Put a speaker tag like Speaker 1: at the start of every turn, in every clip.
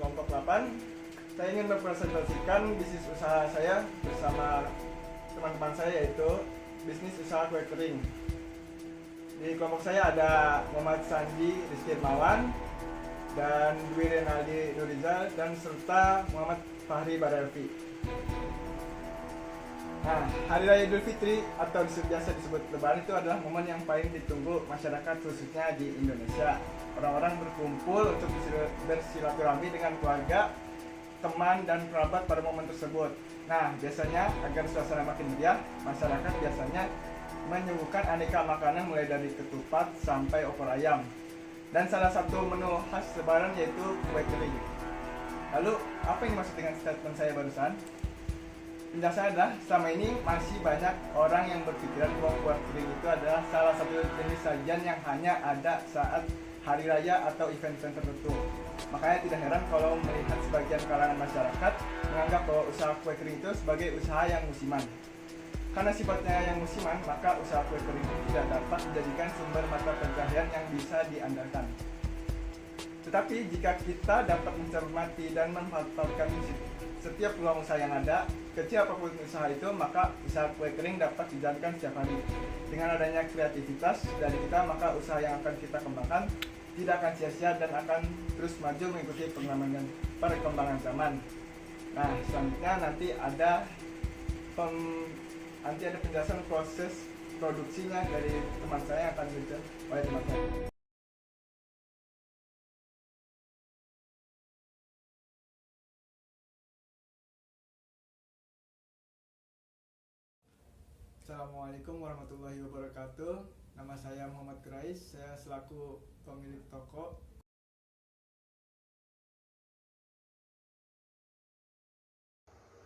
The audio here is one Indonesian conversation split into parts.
Speaker 1: kelompok 8. Saya ingin mempresentasikan bisnis usaha saya bersama teman-teman saya, yaitu bisnis usaha kue kering. Di kelompok saya ada Muhammad Sandi Rizky Irmawan dan Dwi Renaldi Nurizal dan serta Muhammad Fahri Barelvi. Nah, Hari Raya Idul Fitri atau biasa disebut Lebaran itu adalah momen yang paling ditunggu masyarakat khususnya di Indonesia. Orang-orang berkumpul untuk bersilaturahmi dengan keluarga, teman, dan kerabat pada momen tersebut. Nah, biasanya agar suasana makin meriah, masyarakat biasanya menyuguhkan aneka makanan mulai dari ketupat sampai opor ayam. Dan salah satu menu khas Lebaran yaitu kue kering. Lalu, apa yang dimaksud dengan statement saya barusan? Penjelasan adalah selama ini masih banyak orang yang berpikiran bahwa kue kering itu adalah salah satu jenis sajian yang hanya ada saat hari raya atau event-event tertentu. Makanya tidak heran kalau melihat sebagian kalangan masyarakat menganggap bahwa usaha kue kering itu sebagai usaha yang musiman. Karena sifatnya yang musiman, maka usaha kue kering itu tidak dapat dijadikan sumber mata pencaharian yang bisa diandalkan. Tetapi jika kita dapat mencermati dan memanfaatkan setiap peluang usaha yang ada, kecil apapun usaha itu, maka usaha kue kering dapat dijalankan setiap hari. Dengan adanya kreativitas dari kita, maka usaha yang akan kita kembangkan tidak akan sia-sia dan akan terus maju mengikuti perkembangan zaman. Nah, selanjutnya nanti ada penjelasan proses produksinya dari teman saya yang akan dijelaskan oleh teman saya. Assalamualaikum warahmatullahi wabarakatuh. Nama saya Muhammad Quraish. Saya selaku pemilik toko.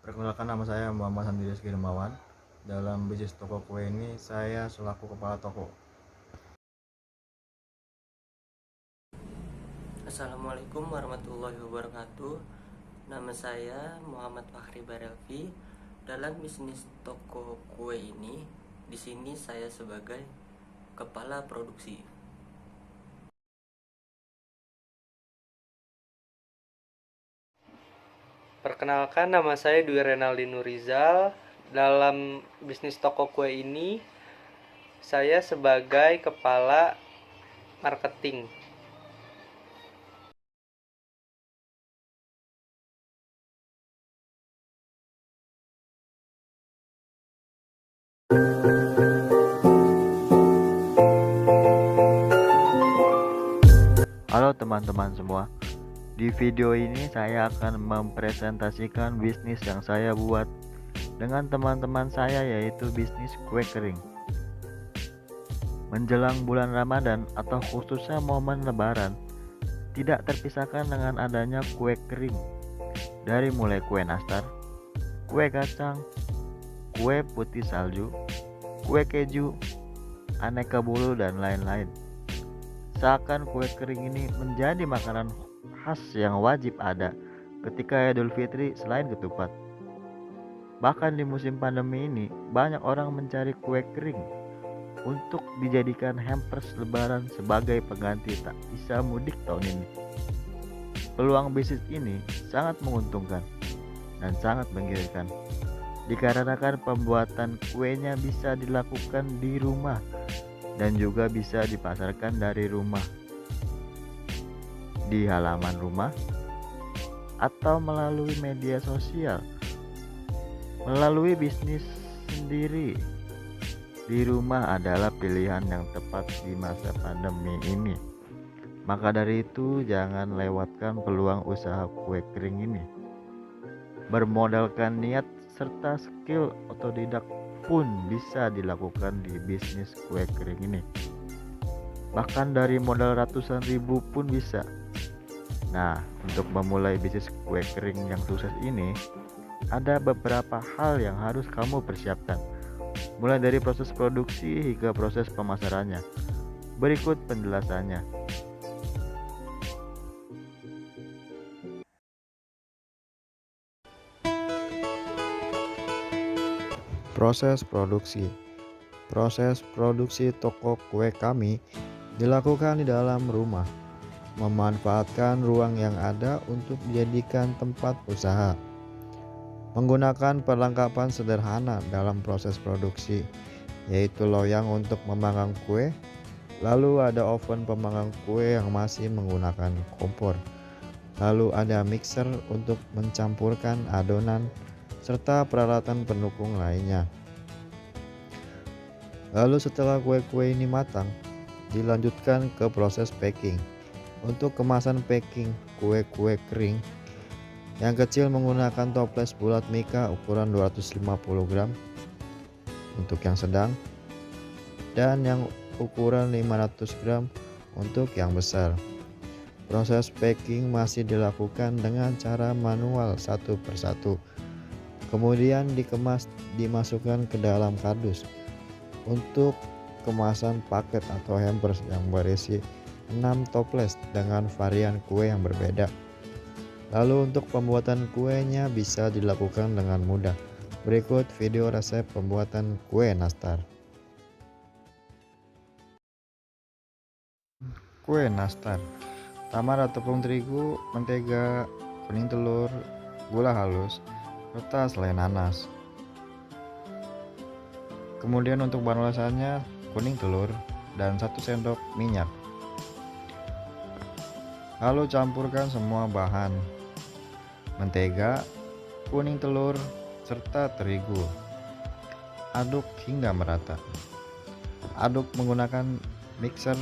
Speaker 2: Perkenalkan, nama saya Muhammad Sandi Rizky Irmawan. Dalam bisnis toko kue ini, saya selaku kepala toko.
Speaker 3: Assalamualaikum warahmatullahi wabarakatuh. Nama saya Muhammad Fahri Barelvi. Dalam bisnis toko kue ini, di sini saya sebagai kepala produksi. Perkenalkan, nama saya Dwi Renaldi Nurizal. Dalam bisnis toko kue ini, saya sebagai kepala marketing.
Speaker 2: Halo teman-teman semua. Di video ini saya akan mempresentasikan bisnis yang saya buat dengan teman-teman saya, yaitu bisnis kue kering. Menjelang bulan Ramadan atau khususnya momen Lebaran, tidak terpisahkan dengan adanya kue kering. Dari mulai kue nastar, kue kacang, kue putih salju, kue keju, aneka bolu, dan lain-lain. Seakan kue kering ini menjadi makanan khas yang wajib ada ketika Idul Fitri selain ketupat. Bahkan di musim pandemi ini, banyak orang mencari kue kering untuk dijadikan hampers Lebaran sebagai pengganti tak bisa mudik tahun ini. Peluang bisnis ini sangat menguntungkan dan sangat menggiurkan, dikarenakan pembuatan kuenya bisa dilakukan di rumah dan juga bisa dipasarkan dari rumah, di halaman rumah, atau melalui media sosial. Melalui bisnis sendiri di rumah adalah pilihan yang tepat di masa pandemi ini. Maka dari itu, jangan lewatkan peluang usaha kue kering ini. Bermodalkan niat serta skill otodidak pun bisa dilakukan di bisnis kue kering ini. Bahkan dari modal ratusan ribu pun bisa. Nah, untuk memulai bisnis kue kering yang sukses ini, ada beberapa hal yang harus kamu persiapkan, mulai dari proses produksi hingga proses pemasarannya. Berikut penjelasannya. Proses produksi. Proses produksi toko kue kami dilakukan di dalam rumah.
Speaker 4: memanfaatkan ruang yang ada untuk dijadikan tempat usaha. Menggunakan perlengkapan sederhana dalam proses produksi, yaitu loyang untuk memanggang kue, lalu ada oven pemanggang kue yang masih menggunakan kompor, lalu ada mixer untuk mencampurkan adonan, serta peralatan pendukung lainnya. Lalu setelah kue-kue ini matang, dilanjutkan ke proses packing. Untuk kemasan packing kue-kue kering yang kecil menggunakan toples bulat mika ukuran 250 gram untuk yang sedang, dan yang ukuran 500 gram untuk yang besar. Proses packing masih dilakukan dengan cara manual satu persatu. Kemudian dikemas, dimasukkan ke dalam kardus untuk kemasan paket atau hampers yang berisi 6 toples dengan varian kue yang berbeda. Lalu untuk pembuatan kuenya bisa dilakukan dengan mudah. Berikut video resep pembuatan kue nastar. Kue nastar. Pertama ada tepung terigu, mentega, kuning telur, gula halus, serta selai nanas. Kemudian untuk bahan olahannya kuning telur dan 1 sendok minyak. Lalu campurkan semua bahan: mentega, kuning telur, serta terigu. Aduk hingga merata. Aduk menggunakan mixer.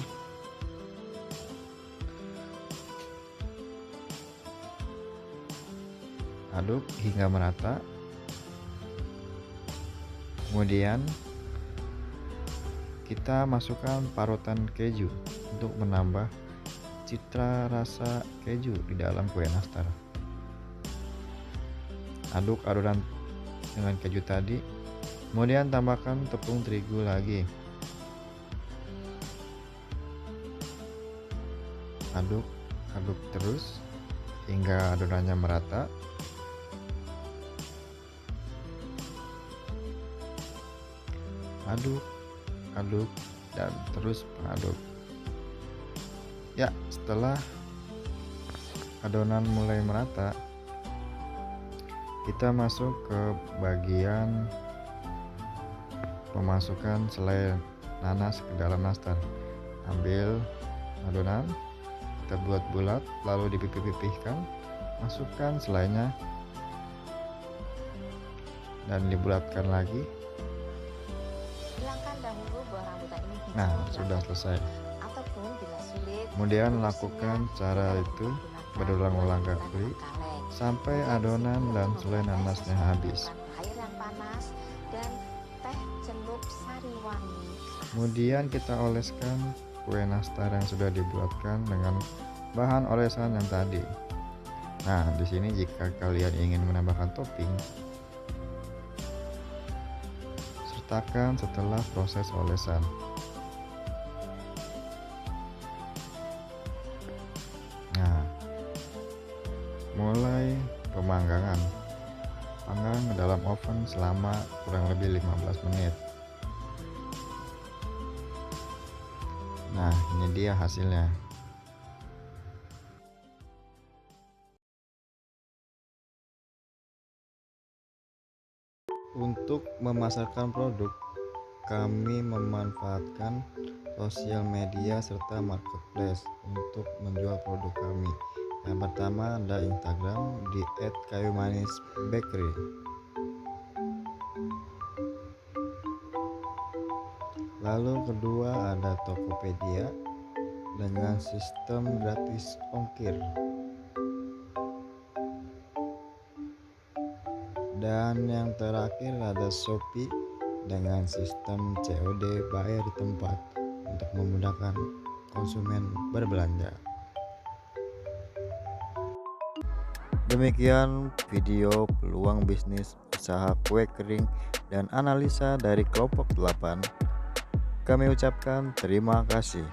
Speaker 4: Aduk hingga merata. Kemudian kita masukkan parutan keju untuk menambah citra rasa keju di dalam kue nastar. Aduk adonan dengan keju tadi, kemudian tambahkan tepung terigu lagi. Aduk terus hingga adonannya merata. Aduk dan terus mengaduk. Ya, setelah adonan mulai merata, kita masuk ke bagian memasukkan selai nanas ke dalam nastar. Ambil adonan, kita bulat-bulat, lalu dipipih-pipihkan, masukkan selainya dan dibulatkan lagi. Nah, sudah selesai. Kemudian lakukan cara itu berulang-ulang kali sampai adonan dan selai nanasnya habis. Kemudian kita oleskan kue nastar yang sudah dibuatkan dengan bahan olesan yang tadi. Nah, di sini jika kalian ingin menambahkan topping, sertakan setelah proses olesan. Nah, mulai pemanggangan. Panggang dalam oven selama kurang lebih 15 menit. Nah, ini dia hasilnya. Untuk memasarkan produk, kami memanfaatkan sosial media serta marketplace untuk menjual produk kami. Yang pertama ada Instagram di @kayumanisbakery. Lalu kedua ada Tokopedia dengan sistem gratis ongkir. Dan yang terakhir ada Shopee dengan sistem COD bayar di tempat untuk memudahkan konsumen berbelanja. Demikian video peluang bisnis usaha kue kering dan analisa dari kelompok 8. Kami ucapkan terima kasih.